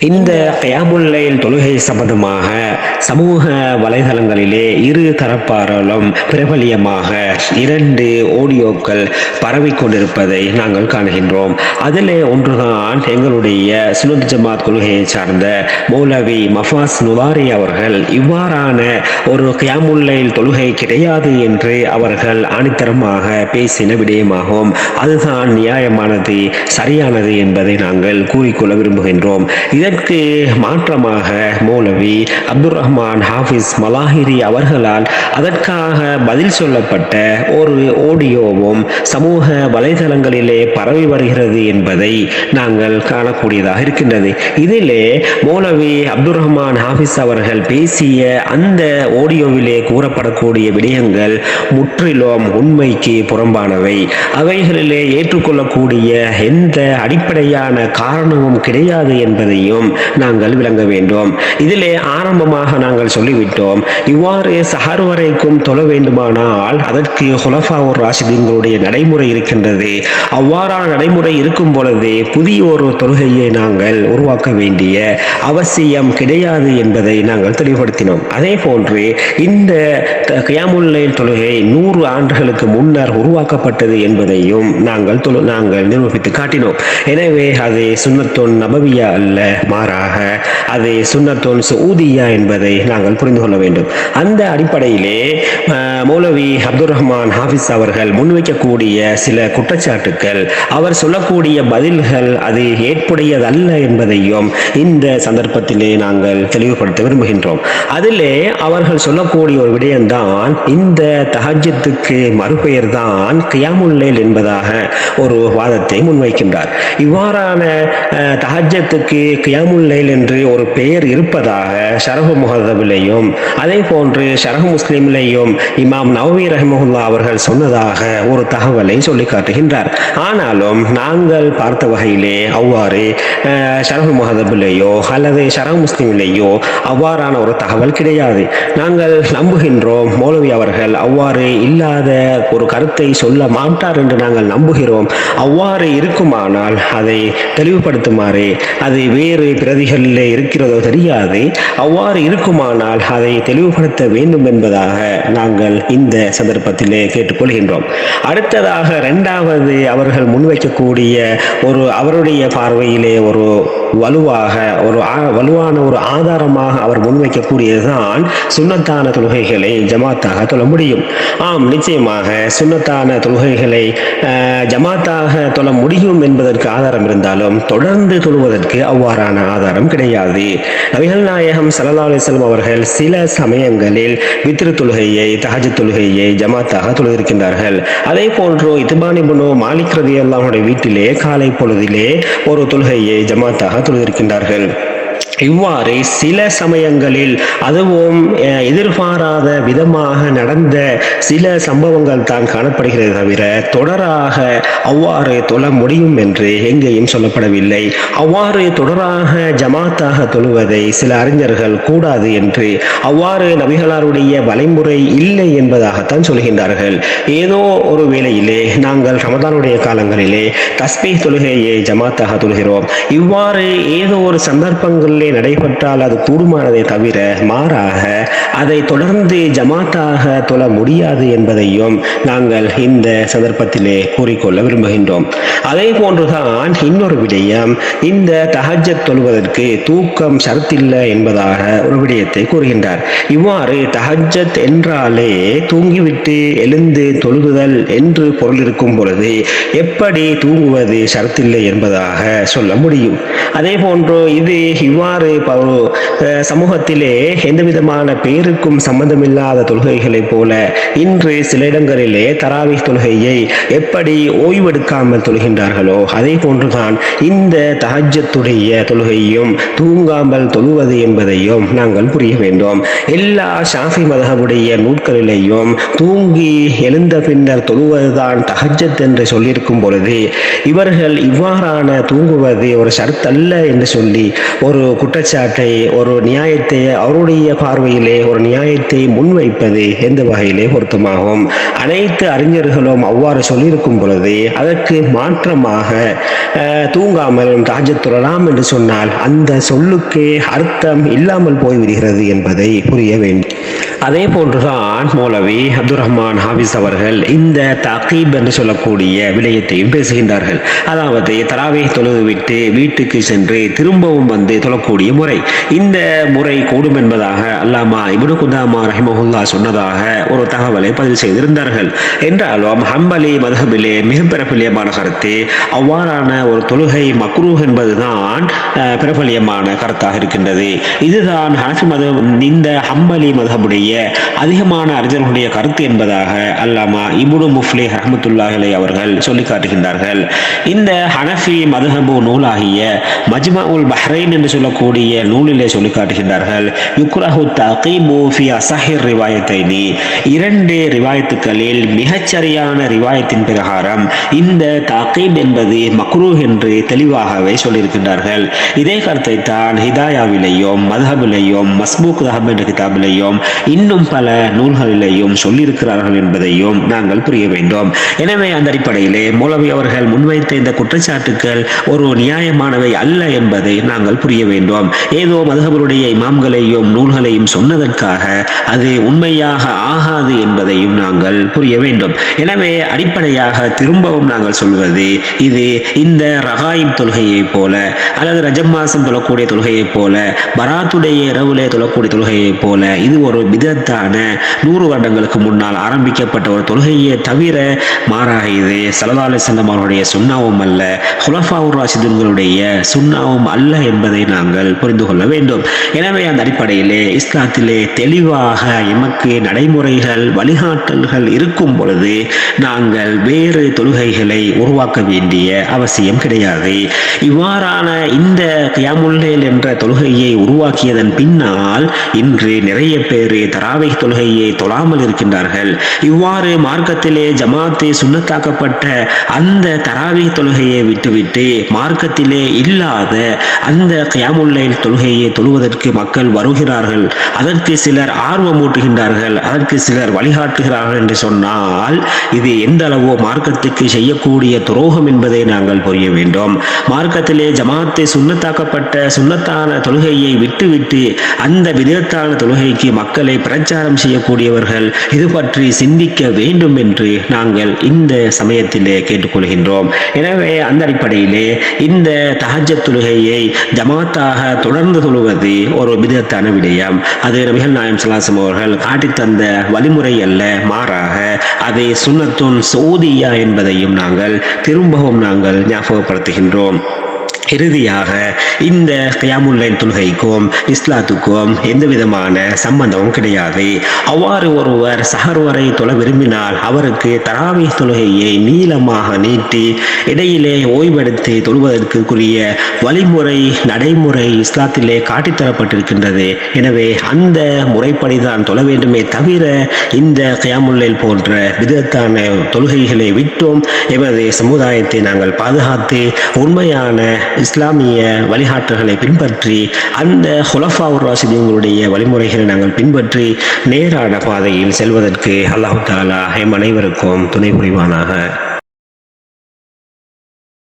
இந்த கியாமுல் லைல் தொழுகை சம்பந்தமாக சமூக வலைதளங்களிலே இரு தரப்பாராலும் பிரபலியமாக 2 ஆடியோக்கள் பரவிக்கொண்டிருப்பதை நாங்கள் காணுகின்றோம். அதிலே ஒன்றுதான் எங்களுடைய சுன்னத் ஜமாத் கொள்கையை சார்ந்த மௌலவி மஃபாஸ் நுவாரி அவர்கள் இவ்வாறான ஒரு கியாமுல் லைல் தொழுகை கிடையாது என்று அவர்கள் ஆணித்தரமாக பேசின விடயமாகும். அதுதான் நியாயமானது, சரியானது என்பதை நாங்கள் கூறிக்கொள்ள விரும்புகின்றோம். இதற்கு மாற்றமாக மௌலவி அப்துல் ரஹ்மான் ஹாஃபிஸ் மலாஹிரி அவர்களால் அதற்காக பதில் சொல்லப்பட்ட ஒரு ஆடியோவும் சமூக வலைதளங்களிலே பரவி வருகிறது என்பதை நாங்கள் காணக்கூடியதாக இருக்கின்றது. இதிலே மௌலவி அப்துல் ரஹ்மான் ஹாஃபிஸ் அவர்கள் பேசிய அந்த ஆடியோவிலே கூறப்படக்கூடிய விடயங்கள் முற்றிலும் உண்மைக்கு புறம்பானவை. அவைகளிலே ஏற்றுக்கொள்ளக்கூடிய எந்த அடிப்படையான காரணமும் கிடையாது என்பதையும் நாங்கள் விளங்க வேண்டும். இதிலே ஆரம்பமாக நாங்கள் சொல்லிவிட்டோம், இவ்வாறு சஹர் வரைக்கும் தொழ வேண்டுமானால் அதற்கு ஹுலஃபாவுர் ராஷிதீன்களுடைய நடைமுறை இருக்கின்றது. அவ்வாறான நடைமுறை இருக்கும் பொழுது புதிய ஒரு தொழுகையை நாங்கள் உருவாக்க வேண்டிய அவசியம் கிடையாது என்பதை நாங்கள் தெளிவுபடுத்தினோம். அதே போன்று இந்த கியாமுல் லைல் தொழுகை 100 ஆண்டுகளுக்கு முன்னர் உருவாக்கப்பட்டது என்பதையும் நாங்கள் நிரூபித்து காட்டினோம். எனவே அது சுன்னத்துன் நபவியா அல்ல, மாறாக அது சுன்னத்துன் சஊதியா என்பதை நாங்கள் புரிந்து கொள்ள வேண்டும். அந்த அடிப்படையிலே மௌலவி அப்துல் ரஹ்மான் ஹாஃபிஸ் அவர்கள் முன்வைக்கக்கூடிய சில குற்றச்சாட்டுக்கள், அவர் சொல்லக்கூடிய பதில்கள் அது ஏற்புடையதல்ல என்பதையும் இந்த சந்தர்ப்பத்திலே நாங்கள் தெளிவுபடுத்த விரும்புகின்றோம். அதிலே அவர்கள் சொல்லக்கூடிய ஒரு விடயம்தான், இந்த தஹஜ்ஜுத்துக்கு மறுபெயர் தான் கியாமுல் லைல் என்பதாக ஒரு வாதத்தை முன்வைக்கின்றார். இவ்வாறான தஹஜ்ஜுத்துக்கு கியாமுல் லைல் என்று ஒரு பெயர் இருப்பதாக ஷரஹு முஹதபிலேயும் அதே போன்று ஷரஹு முஸ்லிமிலேயும் இமாம் நவவி ரஹிமஹுல்லா அவர்கள் சொன்னதாக ஒரு தகவலை சொல்லி காட்டுகின்றார். ஆனாலும் நாங்கள் பார்த்த வகையிலே அவ்வாறு ஷரஹு முஹதபிலேயோ அல்லது ஷரஹு முஸ்லிமிலேயோ அவ்வாறான ஒரு தகவல் கிடையாது. நாங்கள் நம்புகின்றோம் மௌலவி அவர்கள் அவ்வாறு இல்லாத ஒரு கருத்தை சொல்ல மாட்டார் என்று நாங்கள் நம்புகிறோம். அவ்வாறு இருக்குமானால் அதை தெளிவுபடுத்துமாறு, அது வேறு பிரதிகளிலே இருக்கிறதோ தெரியாது, அவ்வாறு இருக்குமானால் அதை தெளிவுபடுத்த வேண்டும் என்பதாக நாங்கள் இந்த சந்தர்ப்பத்திலே கேட்டுக்கொள்கின்றோம். அடுத்ததாக 2வது அவர்கள் முன்வைக்கக்கூடிய அவருடைய பார்வையிலே ஒரு வலுவான ஒரு ஆதாரமாக அவர் முன்வைக்கக்கூடியதுதான் சுன்னத்தான தொழுகைகளை ஜமாத்தாக தொழ முடியும். ஆம், நிச்சயமாக சுன்னத்தான தொழுகைகளை ஜமாத்தாக தொழ முடியும் என்பதற்கு ஆதாரம் இருந்தாலும் தொடர்ந்து தொழுவதற்கு அவ்வாறான ஆதாரம் கிடையாது. நபிகள் நாயகம் ஸல்லல்லாஹு அலைஹி வஸல்லம் அவர்கள் சில சமயங்களில் வித்ர் தொழுகையை, தஹஜ்ஜுத் தொழுகையை ஜமாத்தாக தொழுதிருக்கின்றார்கள். அதே போன்று இத்பான் இப்னு மாலிக் ரலியல்லாஹு அன்ஹு வீட்டிலே காலை பொழுதிலே ஒரு தொழுகையை ஜமாத்தாக தொழுதிருக்கின்றார்கள். இவ்வாறு சில சமயங்களில், அதுவும் எதிர்பாராத விதமாக நடந்த சில சம்பவங்கள் தான் காணப்படுகிறது தவிர தொடராக அவ்வாறு தொழ முடியும் என்று எங்கேயும் சொல்லப்படவில்லை. அவ்வாறு தொடராக ஜமாத்தாக தொழுவதை சில அறிஞர்கள் கூடாது என்று, அவ்வாறு நபிகளாருடைய வழிமுறை இல்லை என்பதாகத்தான் சொல்கின்றார்கள். ஏதோ ஒரு வேளையிலே நாங்கள் ரமதானுடைய காலங்களிலே தஸ்பீஹ் தொழுகையை ஜமாத்தாக தொழுகிறோம். இவ்வாறு ஏதோ ஒரு சந்தர்ப்பங்களிலே நடைபெற்றால் அது கூடுமானதை தவிர மாறாக அதை தொடர்ந்து ஜமாத்தாக தொழ முடியாது என்பதையும் நாங்கள் இந்த சந்தர்ப்பத்திலே கூறிக்கொள்ள விரும்புகின்றோம். அதே போன்றுதான் இன்னொரு விடயம், இந்த தஹஜ்ஜத் தொழுவதற்கு தூக்கம் ஷரத்தில்லை என்பதாக ஒரு விடயத்தை கூறுகின்றார். இவ்வாறு தஹஜ்ஜத் என்றாலே தூங்கிவிட்டு எழுந்து தொழுகுதல் என்று பொருள் இருக்கும் பொழுது எப்படி தூங்குவது ஷரத்தில்லை என்பதாக சொல்ல முடியும்? அதே போன்று இது இவ்வாறு சமூகத்திலே எந்த விதமான பேருக்கும் சம்பந்தமில்லாத தொழுகைகளைப் போல இன்று சில இடங்களிலே தராவிஹ் தொழுகையை எப்படி ஓய்வெடுக்காமல் தொழுகின்றார்களோ அதே போன்றுதான் இந்த தஹஜ்ஜத்துடைய தொழுகையும் தூங்காமல் தொழுவது என்பதையும் நாங்கள் புரிய வேண்டும். எல்லா ஷாஃபி மதஹபுடைய நூல்களிலேயும் தூங்கி எழுந்த பின்னர் தொழுவதுதான் தஹஜ்ஜத் என்று சொல்லியிருக்கும் பொழுது இவர்கள் இவ்வாறான தூங்குவது ஒரு ஷர்த் அல்ல என்று சொல்லி ஒரு குற்றச்சாட்டை, ஒரு நியாயத்தை அவருடைய பார்வையிலே ஒரு நியாயத்தை முன்வைப்பது எந்த வகையிலே பொருத்தமாகும்? அனைத்து அறிஞர்களும் அவ்வாறு சொல்லியிருக்கும் பொழுது அதற்கு மாற்றமாக தூங்காமல் தஹஜ்ஜுத் தொழலாம் என்று சொன்னால் அந்த சொல்லுக்கே அர்த்தம் இல்லாமல் போய்விடுகிறது என்பதை புரிய வேண்டும். அதே போன்றுதான் மௌலவி அப்துல் ரஹ்மான் ஹாபிஸ் அவர்கள் இந்த தகீப் என்று சொல்லக்கூடிய விடயத்தையும் பேசுகின்றார்கள். அதாவது தராவே தொழுது விட்டு வீட்டுக்கு சென்று திரும்பவும் வந்து தொழக்கூடிய முறை, இந்த முறை கூடும் என்பதாக அல்லாமா இப்னு குதாமா ரஹிமஹுல்லா சொன்னதாக ஒரு தகவலை பதிவு செய்திருந்தார்கள். என்றாலும் ஹம்பலி மதுஹபிலே மிக பிரபல்யமான கருத்து அவ்வாறான ஒரு தொழுகை மக்ரூஹ் என்பதுதான் பிரபல்யமான கருத்தாக இருக்கின்றது. இதுதான் ஹனஃபி மதுஹப், இந்த ஹம்பலி மதுஹபுடைய அதிகமான அறிஞர்களுடைய கருத்து என்பதாக அல்லாமா இப்னு முஃப்லிஹ் ரஹ்மத்துல்லாஹி அலைஹி அவர்கள் சொல்லி காட்டுகின்றார்கள். இந்த ஹனஃபி மதுஹபு நூலாகிய மஜ்மஉல் பஹ்ரைன் என்று சொல்லக்கூடிய நூலிலே சொல்லி காட்டுகின்றார்கள், யுக்ரஹு தகீபு ஃபி அஸஹிர் ரிவாயத்தைனி, இரண்டு ரிவாயத்துக்களில் மிகச்சரியான ரிவாயத்தின் பிரகாரம் இந்த தகீப் என்பது மக்ரூஹ் என்று தெளிவாகவே சொல்லியிருக்கின்றார்கள். இதே கருத்தை தான் ஹிதாயாவிலேயும் மதுஹபிலேயும் மஸ்பூக் தஹப் என்ற கிதாபிலேயும் இன்னும் பல நூல்களிலேயும் சொல்லியிருக்கிறார்கள் என்பதையும் நாங்கள் புரிய வேண்டும். எனவே அந்த அடிப்படையிலே மௌலவி அவர்கள் முன்வைத்த இந்த குற்றச்சாட்டுக்கள் ஒரு நியாயமானவை அல்ல என்பதை நாங்கள் புரிய வேண்டும். ஏதோ மதுஹபுடைய இமாம்களையும் நூல்களையும் சொன்னதற்காக அது உண்மையாக ஆகாது என்பதையும் நாங்கள் புரிய வேண்டும். எனவே அடிப்படையாக திரும்பவும் நாங்கள் சொல்வது, இது இந்த ரகாயிம் தொழுகையை போல அல்லது ரஜப் மாசம் தொழக்கூடிய தொழுகையை போல பராத்துடைய இரவுலே தொழக்கூடிய தொழுகையை போல இது ஒரு பிதத்தான 100 வருடங்களுக்கு முன்னால் ஆரம்பிக்கப்பட்ட ஒரு தொழுகையை தவிர மாறாக இது ஸல்லல்லாஹு அலைஹி வஸல்லம் அவருடைய சுன்னாவும் அல்ல, ஹுலஃபாவுர் ராஷிதீன்களுடைய சுன்னாவும் அல்ல என்பதை நாங்கள் புரிந்து கொள்ள வேண்டும். எனவே அந்த அடிப்படையிலே இஸ்லாத்திலே தெளிவாக எமக்கு நடைமுறைகள் வழிகாட்டல்கள் இருக்கும் பொழுது நாங்கள் வேறு தொழுகைகளை உருவாக்க வேண்டிய அவசியம் கிடையாது. இவ்வாறான இந்த கியாமுல் லைல் என்ற தொழுகையை உருவாக்கியதன் பின்னால் இன்று நிறைய பேர் தராவீஹ் தொழுகையை தொழாமல் இருக்கின்றார்கள். இவ்வாறு மார்க்கத்திலே ஜமாத்து சுன்னத்தாக்கப்பட்ட அந்த தராவீஹ் தொழுகையை விட்டுவிட்டு மார்க்கத்திலே இல்லாத அந்த கியாமுல் லைல் தொழுகையை தொழுவதற்கு மக்கள் வருகிறார்கள். அதற்கு சிலர் ஆர்வமூட்டுகின்றார்கள், அதற்கு சிலர் வழிகாட்டுகிறார்கள் என்று சொன்னால் இது எந்த அளவோ மார்க்கத்துக்கு செய்யக்கூடிய துரோகம் என்பதை நாங்கள் புரிய வேண்டும். மார்க்கத்திலே ஜமாத்தை சுன்னத்தாக்கப்பட்ட சுன்னத்தான தொழுகையை விட்டுவிட்டு அந்த விதத்தான தொழுகைக்கு மக்களை பிரச்சாரம் செய்யக்கூடியவர்கள் இது பற்றி சிந்திக்க வேண்டும் என்று நாங்கள் இந்த சமயத்திலே கேட்டுக்கொள்கின்றோம். எனவே அந்த அடிப்படையிலே இந்த தஹஜ்ஜத் தொழுகையை ஜமாத்தாக தொடர்ந்து தொழுவது ஒரு பிதத்தான விடயம். அது நபிகள் நாயகம் ஸல்லல்லாஹு அலைஹி வஸல்லம் அவர்கள் காட்டித்தந்த வழிமுறை அல்ல, மாறாக அது சுன்னத்துன் சூதியா என்பதையும் நாங்கள் திரும்பவும் நாங்கள் ஞாபகப்படுத்துகின்றோம். இறுதியாக இந்த கியாமுல் லைல் தொழுகைக்கும் இஸ்லாத்துக்கும் எந்த விதமான சம்பந்தமும் கிடையாது. அவ்வாறு ஒருவர் சஹர் வரை தொழ விரும்பினால் அவருக்கு தராவீஹ் தொழுகையை நீளமாக நீட்டி இடையிலே ஓய்வெடுத்து தொழுவதற்குரிய வழிமுறை நடைமுறை இஸ்லாத்திலே காட்டித்தரப்பட்டிருக்கின்றது. எனவே அந்த முறைப்படிதான் தொழ வேண்டுமே தவிர இந்த கியாமுல் லைல் போன்ற விதத்தான தொழுகைகளை விட்டும் எமது சமுதாயத்தை நாங்கள் பாதுகாத்து உண்மையான இஸ்லாமிய வழிகாட்டுகளை பின்பற்றி அந்த ஹுலஃபாவுர் ராஷிதீன்களுடைய வழிமுறைகளை நாங்கள் பின்பற்றி நேரான பாதையில் செல்வதற்கு அல்லாஹ் தஆலா எம் அனைவருக்கும் துணை புரிவானாக.